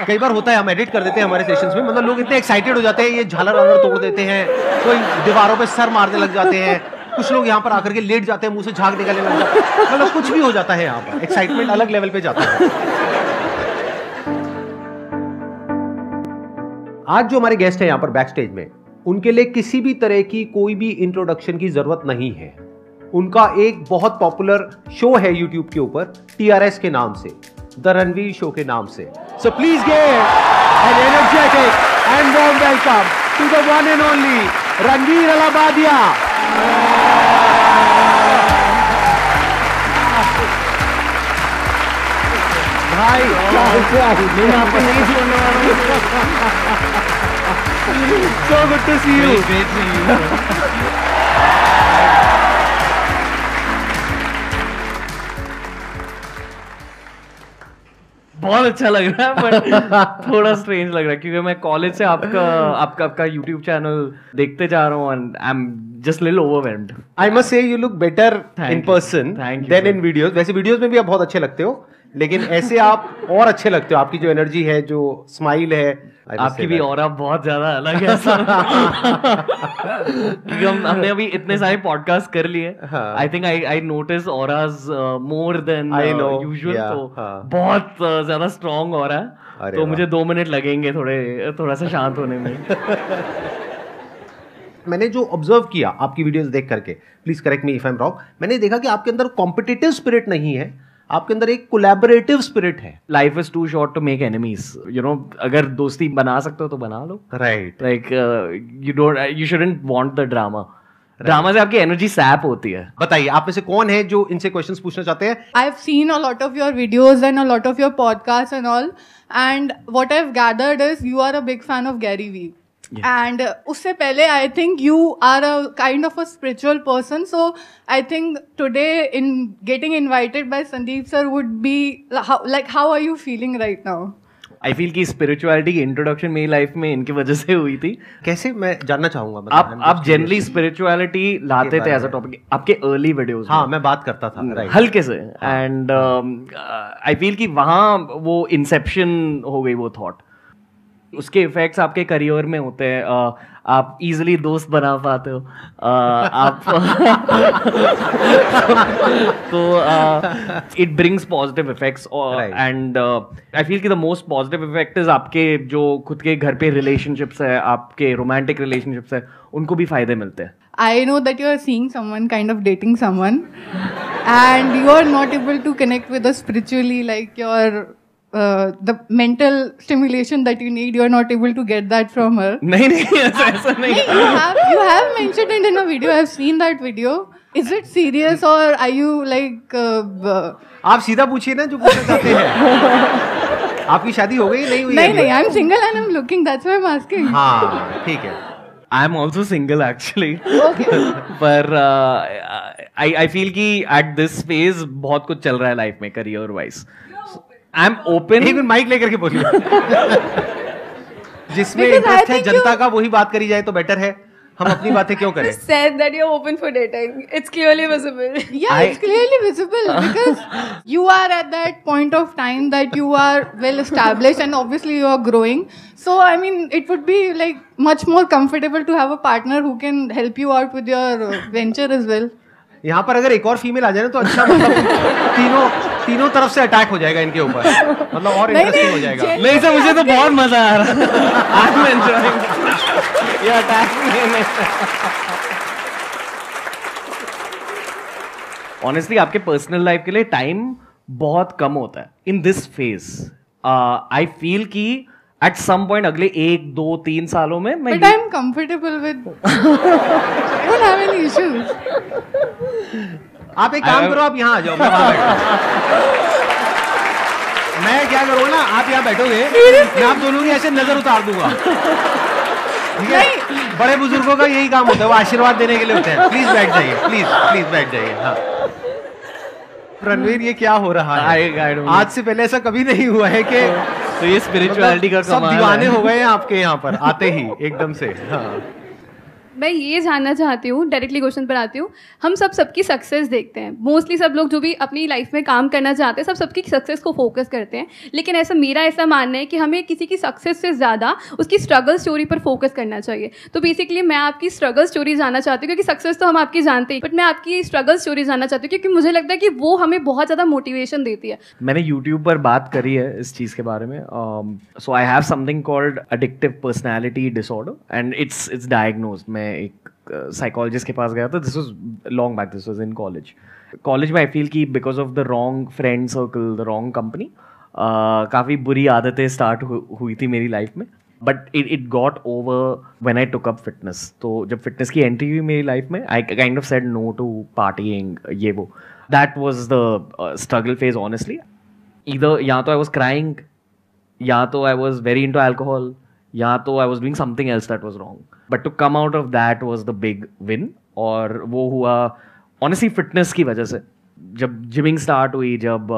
कई बार होता है, हम एडिट कर देते हैं हमारे सेशंस में, मतलब लोग इतने एक्साइटेड हो जाते हैं, ये झालर वालर तोड़ देते हैं, कोई दीवारों पे सर मारने लग जाते हैं, कुछ लोग यहाँ पर आकर के लेट जाते हैं, मुंह से झाग निकलने लग जाते हैं, मतलब कुछ भी हो जाता है यहाँ पर, एक्साइटमेंट अलग लेवल पे जाता है। आज जो हमारे गेस्ट हैं यहाँ पर बैक स्टेज में, उनके लिए किसी भी तरह की कोई भी इंट्रोडक्शन की जरूरत नहीं है। उनका एक बहुत पॉपुलर शो है यूट्यूब के ऊपर TRS के नाम से, द रणवीर शो के नाम से। So please give an energetic and warm welcome to the one and only Ranveer Allahbadia. भाई मैं आपको नहीं छोड़ने वाला हूं। So good to see you. Great to see you. बहुत अच्छा लग रहा है, पर थोड़ा स्ट्रेंज लग रहा है क्योंकि मैं कॉलेज से आपका यूट्यूब चैनल देखते जा रहा हूँ and I am just little overwhelmed. I must say you look better in person than in videos. वैसे वीडियोस में भी आप बहुत अच्छे लगते हो, लेकिन ऐसे आप और अच्छे लगते हो। आपकी जो एनर्जी है, जो स्माइल है, आपकी भी ऑरा बहुत ज्यादा अलग है क्योंकि हमने अभी इतने सारे पॉडकास्ट कर लिए। I think I notice auras more than usual, तो बहुत ज्यादा स्ट्रॉन्ग ऑरा है। तो मुझे 2 मिनट लगेंगे थोड़ा सा शांत होने में। मैंने जो ऑब्जर्व किया आपकी वीडियोस देख करके, please correct me if I am wrong, मैंने देखा कि आपके अंदर कॉम्पिटिटिव स्पिरिट नहीं है, आपके अंदर एक कोलैबोरेटिव स्पिरिट है। Life is too short to make enemies, you know. अगर दोस्ती बना सकते हो तो बना लो, right. Like you shouldn't want the drama. Drama से आपकी एनर्जी सैप होती है। बताइए, आप में से कौन है जो इनसे क्वेश्चंस पूछना चाहते हैं? I have seen a lot of your videos and a lot of your podcast and all, and what I have gathered is you are a big fan of Gary Vee. And उससे पहले I think you are a kind of a spiritual person, so I think today in getting invited by Sandeep sir would be how are you feeling right now? I feel कि spirituality की introduction मेरी life में इनकी वजह से हुई थी। कैसे, मैं जानना चाहूंगा। आप जनरली spirituality लाते थे एज अ टॉपिक आपके अर्ली वीडियोस में। हाँ, मैं बात करता था हल्के से, एंड I feel कि वहाँ वो इंसेप्शन हो गई वो थॉट। उसके इफेक्ट्स आपके करियर में होते हैं। आप इजीली दोस्त बना पाते हो, आप तो it brings positive effects, and I feel कि the most positive effect is आपके जो खुद के घर पे रिलेशनशिप्स है, आपके रोमांटिक रिलेशनशिप्स है, उनको भी फायदे मिलते हैं। I know that you are seeing someone, kind of dating someone, and you are not able to connect with us spiritually, like your the mental stimulation that you need, you are not able to get that from her. नहीं ऐसा नहीं। You have mentioned it in a video. I have seen that video. Is it serious or are you like? आप सीधा पूछिए ना जो पूछना चाहते हैं। आपकी शादी हो गई नहीं हुई? नहीं, I am single and I am looking. That's why I am asking. हाँ, ठीक है। I am also single actually. Okay. पर I feel कि at this phase बहुत कुछ चल रहा है लाइफ में career wise. I am open. एक मिनट, माइक लेकर के बोलिए। जिसमें इंटरेस्ट है जनता का वही बात करी जाए तो बेटर है, हम अपनी बातें क्यों करें? Said that you're open for dating. It's clearly visible. Yeah, it's clearly visible because you are at that point of time that you are well established and obviously you are growing. So I mean, it would be like much more comfortable to have a partner who can help you out with your venture as well. यहाँ पर अगर एक और female आ जाए ना तो अच्छा, मतलब तीनों तरफ से अटैक हो जाएगा इनके ऊपर, मतलब और इंटरेस्टिंग हो जाएगा। नहीं सर, मुझे तो बहुत मजा आ रहा है। I'm enjoying ये अटैक में। Honestly, आपके पर्सनल लाइफ के लिए टाइम बहुत कम होता है in this phase. I feel कि एट सम पॉइंट अगले 1, 2, 3 सालों में मैं But I'm comfortable with I don't have any issues. आप एक काम करो, आप यहाँ आ जाओ, मैं वहाँ बैठूं। मैं क्या करूँ ना, आप यहाँ बैठोगे, मैं आप दोनों की ऐसे नजर उतार दूंगा, ठीक है? बड़े बुजुर्गों का यही काम होता है, वो आशीर्वाद देने के लिए होते हैं। प्लीज बैठ जाइए, प्लीज बैठ जाइए। हाँ रणवीर, ये क्या हो रहा है? आज से पहले ऐसा कभी नहीं हुआ है कि तो ये स्पिरिचुअलिटी का सब दीवाने हो गए हैं आपके यहाँ पर आते ही एकदम से। हाँ मैं ये जानना चाहती हूँ, डायरेक्टली क्वेश्चन पर आती हूँ। हम सबकी सक्सेस देखते हैं, मोस्टली सब लोग जो भी अपनी लाइफ में काम करना चाहते हैं सबकी सक्सेस को फोकस करते हैं, लेकिन मेरा ऐसा मानना है कि हमें किसी की सक्सेस से ज़्यादा उसकी स्ट्रगल स्टोरी पर फोकस करना चाहिए। तो बेसिकली मैं आपकी स्ट्रगल स्टोरी जानना चाहती हूँ, क्योंकि सक्सेस तो हम आपकी जानते हैं, बट मैं आपकी स्ट्रगल स्टोरी जानना चाहती हूँ, क्योंकि मुझे लगता है कि वो हमें बहुत ज़्यादा मोटिवेशन देती है। मैंने यूट्यूब पर बात करी है इस चीज़ के बारे में। So I have something called addictive personality disorder and it's diagnosed. मैं एक साइकोलॉजिस्ट के पास गया था, this was long back, this was in college में। आई फील कि because of the wrong friend circle, the wrong company, काफ़ी बुरी आदतें स्टार्ट हुई थी मेरी लाइफ में, but it got over when I took up fitness. तो जब फिटनेस की एंट्री हुई मेरी लाइफ में, आई kind of said no to partying, ये वो। That was the struggle phase honestly. Either या तो आई वाज क्राइंग, या तो I was very into alcohol, या तो I was doing something else that was wrong. But to come out of that was the big win. और वो हुआ honestly fitness की वजह से। जब जिमिंग स्टार्ट हुई, जब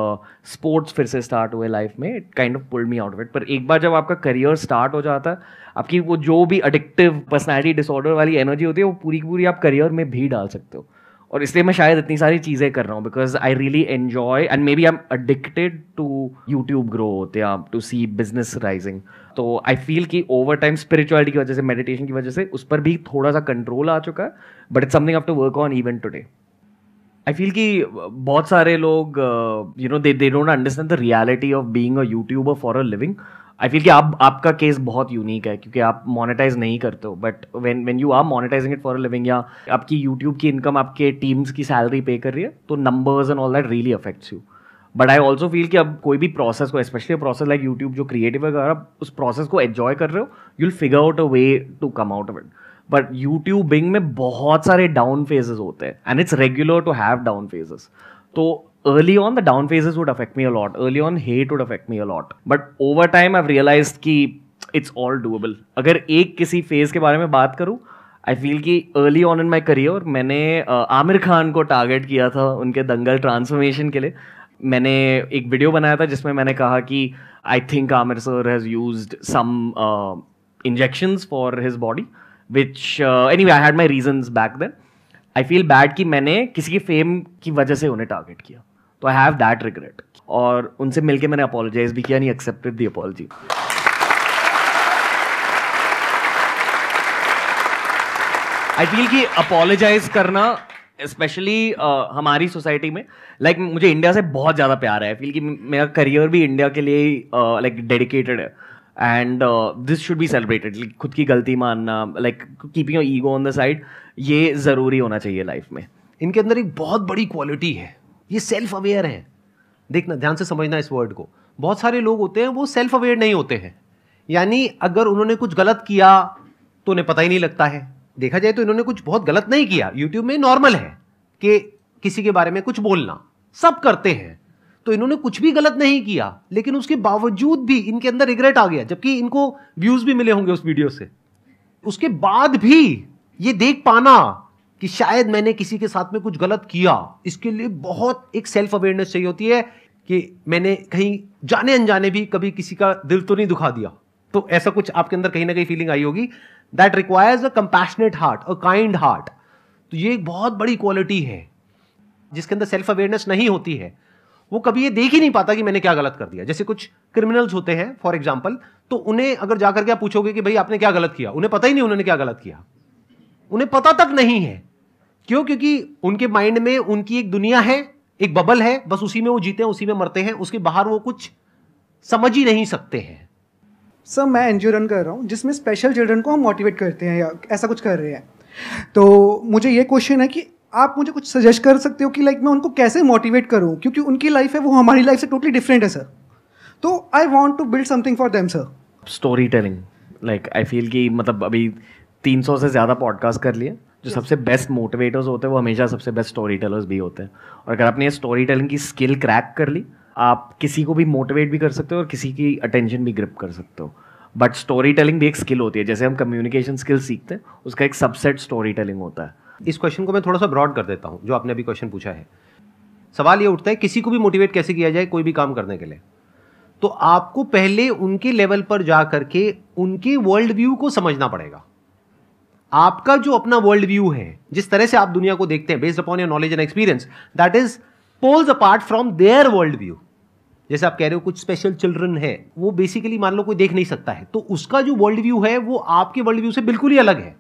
स्पोर्ट्स फिर से स्टार्ट हुए लाइफ में, it kind of pulled me out of it. पर एक बार जब आपका करियर स्टार्ट हो जाता है, आपकी वो जो भी एडिक्टिव पर्सनैलिटी डिसऑर्डर वाली एनर्जी होती है, वो पूरी की पूरी आप करियर में भी डाल सकते हो। और इसलिए मैं शायद इतनी सारी चीज़ें कर रहा हूँ, because I really enjoy and maybe I am addicted to YouTube growth या टू सी बिजनेस राइजिंग। तो आई फील कि ओवर टाइम स्पिरिचुअलिटी की वजह से, मेडिटेशन की वजह से उस पर भी थोड़ा सा कंट्रोल आ चुका है, but it's something I have to work on even today. I feel कि बहुत सारे लोग you know they don't understand the reality of being a YouTuber for a living. I feel कि आपका केस बहुत यूनिक है, क्योंकि आप मोनेटाइज नहीं करते हो, but when you are monetizing it for a living, या आपकी यूट्यूब की इनकम आपके टीम्स की सैलरी पे कर रही है, तो numbers and all that really affects you. But I also feel कि अब कोई भी प्रोसेस को, स्पेशली प्रोसेस लाइक यूट्यूब जो क्रिएटिव है, अगर आप उस प्रोसेस को एंजॉय कर रहे हो, you will figure out a way to come out of it. But YouTubing में बहुत सारे डाउन फेजेस होते हैं, and it's regular to have down phases. तो early on the down phases would affect me a lot, early on hate would affect me a lot, but over time I've realized कि it's all doable। अगर एक किसी phase के बारे में बात करूँ, I feel कि early on in my career मैंने आमिर खान को टारगेट किया था उनके दंगल ट्रांसफॉर्मेशन के लिए। मैंने एक वीडियो बनाया था जिसमें मैंने कहा कि I think Amir sir has used some injections for his body, which anyway I had my reasons back then। I feel bad कि मैंने किसी की फेम की वजह से उन्हें टारगेट किया, तो आई हैव दैट रिग्रेट। और उनसे मिलके मैंने अपोलोजाइज भी किया, नहीं accepted the apology. I feel कि अपोलोजाइज करना स्पेशली हमारी सोसाइटी में, लाइक मुझे इंडिया से बहुत ज़्यादा प्यार है। आई फील कि मेरा करियर भी इंडिया के लिए लाइक डेडिकेटेड है, and this should be celebrated. खुद की गलती मानना, like keeping your ego on the side, ये ज़रूरी होना चाहिए लाइफ में। इनके अंदर एक बहुत बड़ी क्वालिटी है, ये सेल्फ अवेयर हैं। देखना, ध्यान से समझना इस वर्ड को। बहुत सारे लोग होते हैं वो सेल्फ अवेयर नहीं होते हैं, यानी अगर उन्होंने कुछ गलत किया तो उन्हें पता ही नहीं लगता है। देखा जाए तो इन्होंने कुछ बहुत गलत नहीं किया। यूट्यूब में नॉर्मल है कि किसी के बारे में कुछ बोलना, सब करते हैं, तो इन्होंने कुछ भी गलत नहीं किया, लेकिन उसके बावजूद भी इनके अंदर रिग्रेट आ गया, जबकि इनको व्यूज भी मिले होंगे उस वीडियो से। उसके बाद भी ये देख पाना कि शायद मैंने किसी के साथ में कुछ गलत किया, इसके लिए बहुत एक सेल्फ अवेयरनेस चाहिए होती है कि मैंने कहीं जाने अनजाने भी कभी किसी का दिल तो नहीं दुखा दिया। तो ऐसा कुछ आपके अंदर कहीं ना कहीं फीलिंग आई होगी। That requires a compassionate heart, a kind heart. तो ये एक बहुत बड़ी क्वालिटी है। जिसके अंदर सेल्फ अवेयरनेस नहीं होती है, वो कभी ये देख ही नहीं पाता कि मैंने क्या गलत कर दिया। जैसे कुछ क्रिमिनल्स होते हैं फॉर एग्जाम्पल, तो उन्हें अगर जाकर के आप पूछोगे कि भाई आपने क्या गलत किया, उन्हें पता ही नहीं उन्होंने क्या गलत किया, उन्हें पता तक नहीं है। क्यों? क्योंकि उनके माइंड में उनकी एक दुनिया है, एक बबल है, बस उसी में वो जीते हैं, उसी में मरते हैं, उसके बाहर वो कुछ समझ ही नहीं सकते हैं। सर मैं एनजीओ रन कर रहा हूँ जिसमें स्पेशल चिल्ड्रन को हम मोटिवेट करते हैं या ऐसा कुछ कर रहे हैं। तो मुझे ये क्वेश्चन है कि आप मुझे कुछ सजेस्ट कर सकते हो कि लाइक मैं उनको कैसे मोटिवेट करूँ, क्योंकि उनकी लाइफ है वो हमारी लाइफ से टोटली डिफरेंट है सर। तो I want to build something for them sir. Story telling, like I feel कि मतलब अभी 300 से ज़्यादा पॉडकास्ट कर लिए। जो सबसे बेस्ट मोटिवेटर्स होते हैं वो हमेशा सबसे बेस्ट स्टोरी टेलर्स भी होते हैं। और अगर आपने ये स्टोरी टेलिंग की स्किल क्रैक कर ली, आप किसी को भी मोटिवेट भी कर सकते हो और किसी की अटेंशन भी ग्रिप कर सकते हो। बट स्टोरी टेलिंग भी एक स्किल होती है। जैसे हम कम्युनिकेशन स्किल सीखते हैं, उसका एक सबसेट स्टोरी टेलिंग होता है। इस क्वेश्चन को मैं थोड़ा सा ब्रॉड कर देता हूं, जो आपने अभी क्वेश्चन पूछा है। सवाल ये उठता है किसी को भी मोटिवेट कैसे किया जाए कोई भी काम करने के लिए। तो आपको पहले उनके लेवल पर जा करके उनके वर्ल्ड व्यू को समझना पड़ेगा। आपका जो अपना वर्ल्ड व्यू है, जिस तरह से आप दुनिया को देखते हैं based upon your knowledge and experience, that is poles apart from their world view. जैसे आप कह रहे हो कुछ स्पेशल चिल्ड्रन है, वो बेसिकली मान लो कोई देख नहीं सकता है, तो उसका जो वर्ल्ड व्यू है वो आपके वर्ल्ड व्यू से बिल्कुल ही अलग है।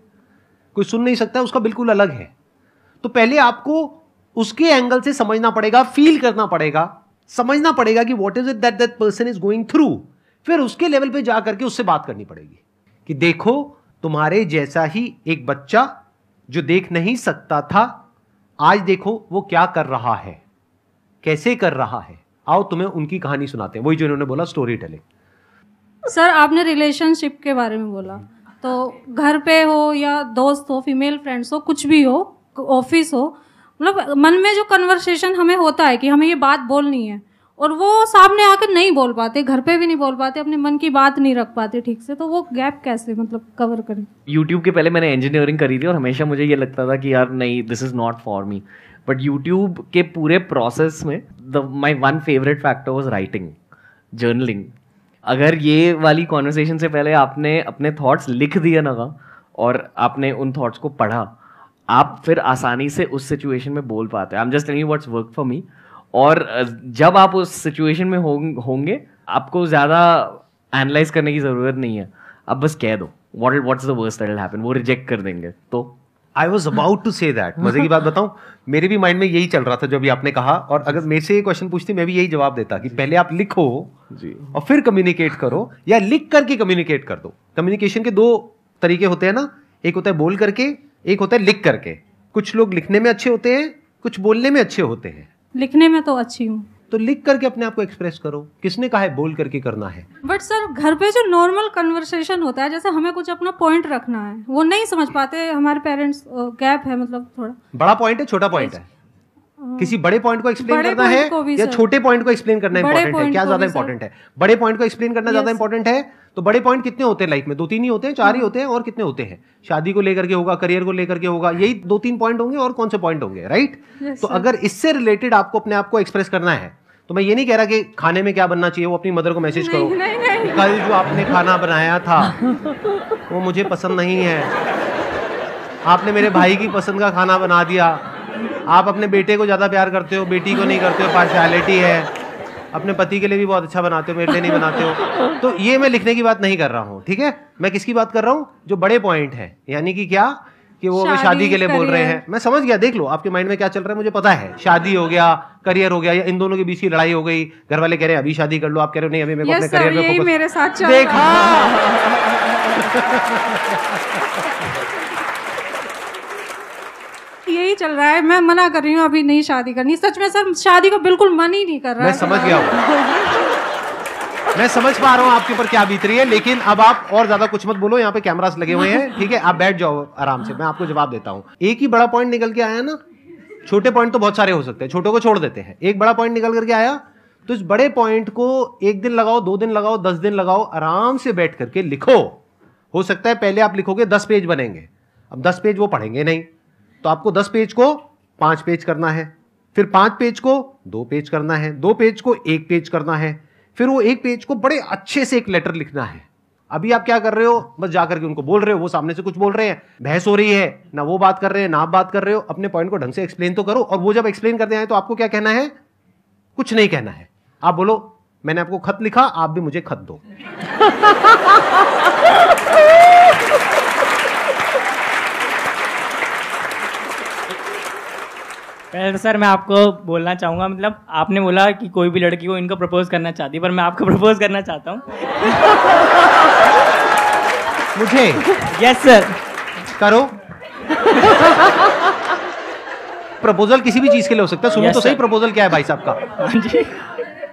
कोई सुन नहीं सकता है, उसका बिल्कुल अलग है। तो पहले आपको उसके एंगल से समझना पड़ेगा, फील करना पड़ेगा, समझना पड़ेगा कि what is it that that person is going through. फिर उसके लेवल पे जा करके उससे बात करनी पड़ेगी कि देखो तुम्हारे जैसा ही एक बच्चा जो देख नहीं सकता था, आज देखो वो क्या कर रहा है, कैसे कर रहा है। आओ तुम्हें उनकी कहानी सुनाते हैं। वही जो इन्होंने बोला, स्टोरी टेलिंग। सर आपने रिलेशनशिप के बारे में बोला, तो घर पे हो या दोस्त हो, फीमेल फ्रेंड्स हो, कुछ भी हो, ऑफिस हो, मतलब मन में जो कन्वर्सेशन हमें होता है कि हमें ये बात बोलनी है, और वो सामने आकर नहीं बोल पाते, घर पे भी नहीं बोल पाते, अपने मन की बात नहीं रख पाते ठीक से, तो वो गैप कैसे मतलब कवर करें? यूट्यूब के पहले मैंने इंजीनियरिंग करी थी और हमेशा मुझे ये लगता था कि यार नहीं, this is not for me. But YouTube के पूरे प्रोसेस में my one favourite factor was writing, journaling. अगर ये वाली कॉन्वर्सेशन से पहले आपने अपने थॉट्स लिख दिए ना और आपने उन थॉट्स को पढ़ा, आप फिर आसानी से उस सिचुएशन में बोल पाते हैं। आई am just telling you what's work for me. और जब आप उस सिचुएशन में होंगे, आपको ज़्यादा एनालाइज करने की ज़रूरत नहीं है, आप बस कह दो what's the worst that will happen, वो रिजेक्ट कर देंगे। तो I was about to say that. मजे की बात बताऊं, मेरे भी माइंड में यही चल रहा था जब भी आपने कहा, और अगर मेरे से ये क्वेश्चन पूछते मैं भी यही जवाब देता कि पहले आप लिखो जी और फिर कम्युनिकेट करो, या लिख करके कम्युनिकेट कर दो। कम्युनिकेशन के दो तरीके होते हैं ना, एक होता है बोल करके, एक होता है लिख करके। कुछ लोग लिखने में अच्छे होते हैं, कुछ बोलने में अच्छे होते हैं। लिखने में तो अच्छी हूँ, तो लिख करके अपने आप को एक्सप्रेस करो। किसने कहा है बोल करके करना है? बट सर घर पे जो नॉर्मल कन्वर्सेशन होता है, जैसे हमें कुछ अपना पॉइंट रखना है, वो नहीं समझ पाते हमारे पेरेंट्स, गैप है मतलब थोड़ा। बड़ा पॉइंट है, छोटा पॉइंट है? किसी बड़े पॉइंट को एक्सप्लेन करना है या छोटे पॉइंट को एक्सप्लेन करना इंपॉर्टेंट है? क्या ज्यादा इंपॉर्टेंट है? बड़े पॉइंट को एक्सप्लेन करना ज्यादा इंपॉर्टेंट है। तो बड़े पॉइंट कितने होते हैं लाइफ में? 2-3 ही होते हैं, 4 ही होते हैं, और कितने होते हैं? शादी को लेकर के होगा, करियर को लेकर के होगा, यही 2-3 पॉइंट होंगे, और कौन से पॉइंट होंगे, राइट? तो अगर इससे रिलेटेड आपको अपने आप को एक्सप्रेस करना है, तो मैं ये नहीं कह रहा कि खाने में क्या बनना चाहिए, वो अपनी मदर को मैसेज करो, कल जो आपने खाना बनाया था वो मुझे पसंद नहीं है, आपने मेरे भाई की पसंद का खाना बना दिया, आप अपने बेटे को ज्यादा प्यार करते हो, बेटी को नहीं करते हो, पार्शियलिटी है, अपने पति के लिए भी बहुत अच्छा बनाते हो, मेरे लिए नहीं बनाते हो। तो ये मैं लिखने की बात नहीं कर रहा हूँ, ठीक है? मैं किसकी बात कर रहा हूँ? जो बड़े पॉइंट है, यानी कि क्या कि वो हमें शादी के लिए बोल रहे हैं। मैं समझ गया, देख लो आपके माइंड में क्या चल रहा है, मुझे पता है। शादी हो गया, करियर हो गया, या इन दोनों के बीच की लड़ाई हो गई, घर वाले कह रहे हैं अभी शादी कर लो, आप कह रहे हो नहीं अभी मेरे को अपने करियर में फोकस। मेरे साथ चल देखा यही चल रहा है। मैं मना कर रही हूँ, अभी नहीं शादी करनी। सच में सर शादी को बिल्कुल मन ही नहीं कर रहा है। मैं समझ गया हूँ, मैं समझ पा रहा हूँ आपके ऊपर क्या बीत रही है, लेकिन अब आप और ज्यादा कुछ मत बोलो, यहाँ पे कैमरास लगे हुए हैं, ठीक है? आप बैठ जाओ आराम से, मैं आपको जवाब देता हूँ। एक ही बड़ा पॉइंट निकल के आया ना, छोटे पॉइंट तो बहुत सारे हो सकते हैं, छोटों को छोड़ देते हैं। एक बड़ा पॉइंट निकल करके आया, तो इस बड़े पॉइंट को 1 दिन लगाओ, 2 दिन लगाओ, 10 दिन लगाओ, आराम से बैठ करके लिखो। हो सकता है पहले आप लिखोगे 10 पेज बनेंगे, अब 10 पेज वो पढ़ेंगे नहीं, तो आपको 10 पेज को 5 पेज करना है, फिर 5 पेज को 2 पेज करना है, 2 पेज को 1 पेज करना है, फिर वो 1 पेज को बड़े अच्छे से एक लेटर लिखना है। अभी आप क्या कर रहे हो? बस जाकर के उनको बोल रहे हो, वो सामने से कुछ बोल रहे हैं, बहस हो रही है, ना वो बात कर रहे हैं ना आप बात कर रहे हो। अपने पॉइंट को ढंग से एक्सप्लेन तो करो, और वो जब एक्सप्लेन करते हैं तो आपको क्या कहना है? कुछ नहीं कहना है, आप बोलो मैंने आपको खत लिखा, आप भी मुझे खत दो। पहले तो सर मैं आपको बोलना चाहूँगा, मतलब आपने बोला कि कोई भी लड़की को इनको प्रपोज करना चाहती है, पर मैं आपको प्रपोज करना चाहता हूँ। मुझे? Yes sir. करो। प्रपोजल किसी भी चीज के लिए हो सकता है, सुनो तो सही, प्रपोजल क्या है भाई साहब का? हाँ जी।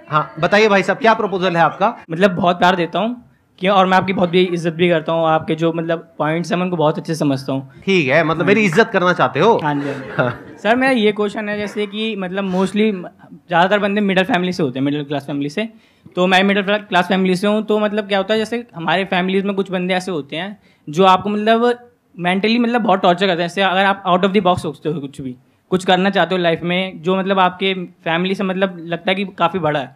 हाँ बताइए भाई साहब, क्या प्रपोजल है आपका? मतलब बहुत प्यार देता हूँ क्यों, और मैं आपकी बहुत भी इज्जत भी करता हूँ, आपके जो मतलब पॉइंट्स हैं मैं उनको बहुत अच्छे से समझता हूँ। ठीक है, मतलब मेरी इज्जत करना चाहते हो? हाँ जी। सर मेरा ये क्वेश्चन है, जैसे कि मतलब मोस्टली ज़्यादातर बंदे मिडिल फैमिली से होते हैं, मिडिल क्लास फैमिली से, तो मैं मिडिल क्लास फैमिली से हूँ। तो मतलब क्या होता है, जैसे हमारे फैमिलीज में कुछ बंदे ऐसे होते हैं जो आपको मतलब मेंटली मतलब बहुत टॉर्चर करते हैं। जैसे अगर आप आउट ऑफ द बॉक्स सोचते हो, कुछ भी कुछ करना चाहते हो लाइफ में, जो मतलब आपके फैमिली से मतलब लगता है कि काफ़ी बड़ा है,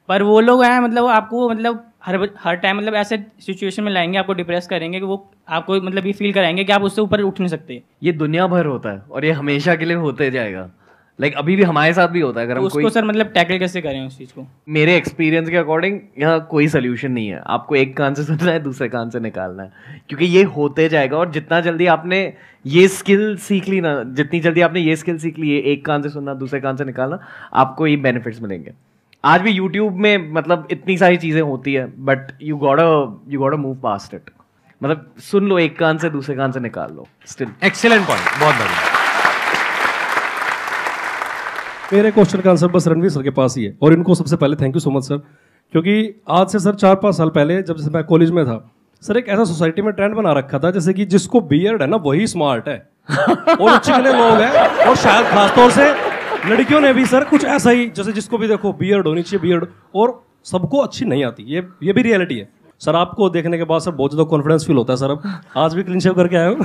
पर वो लोग हैं मतलब आपको मतलब हर टाइम मतलब ऐसे सिचुएशन में लाएंगे, आपको डिप्रेस करेंगे कि वो आपको मतलब ये फील कराएंगे कि आप उससे ऊपर उठ नहीं सकते। ये दुनिया भर होता है और ये हमेशा के लिए होते जाएगा। लाइक अभी भी हमारे साथ भी होता है। अगर हम उसको सर मतलब टैकल कैसे करें उस चीज़ को? मेरे एक्सपीरियंस के अकॉर्डिंग यहाँ कोई सोल्यूशन नहीं है। आपको एक कान से सुनना है, दूसरे कान से निकालना है, क्योंकि ये होते जाएगा। और जितना जल्दी आपने ये स्किल सीख ली ना, जितनी जल्दी आपने ये स्किल सीख ली है, एक कान से सुनना दूसरे कान से निकालना, आपको ये बेनिफिट्स मिलेंगे। आज भी यूट्यूब में मतलब इतनी सारी चीजें होती है, but you got move past it. मतलब सुन लो एक कान से, दूसरे कान से निकाल लो। स्टिल एक्सीलेंट पॉइंट, बहुत बढ़िया। मेरे क्वेश्चन का आंसर बस रणवीर सर के पास ही है, और इनको सबसे पहले thank you so much sir, क्योंकि आज से सर 4-5 साल पहले जब मैं कॉलेज में था सर, एक ऐसा सोसाइटी में ट्रेंड बना रखा था जैसे कि जिसको बियर्ड है ना वही स्मार्ट है और चिकने लोग हैं, और शायद खासतौर से लड़कियों ने भी सर कुछ ऐसा ही, जैसे जिसको भी देखो बियर्ड होनी चाहिए बियर्ड, और सबको अच्छी नहीं आती। ये भी रियलिटी है सर। आपको देखने के बाद सर बहुत ज़्यादा कॉन्फिडेंस फील होता है सर। अब आज भी क्लीन शेव करके आया हूँ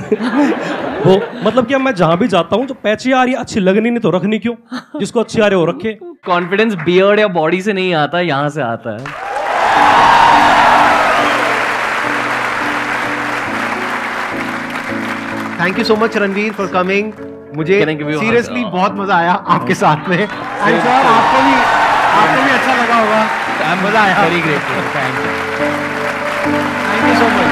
वो मतलब कि मैं जहां भी जाता हूँ तो पैची आ रही है, अच्छी लगनी नहीं तो रखनी क्यों, जिसको अच्छी आ रही है वो रखे। कॉन्फिडेंस बियर्ड या बॉडी से नहीं आता, यहाँ से आता है। Thank you so much Ranveer for coming. मुझे सीरियसली बहुत मजा आया आपके साथ में। एंड सर आपको भी अच्छा लगा होगा, मजा आया। Very great, thank you so much.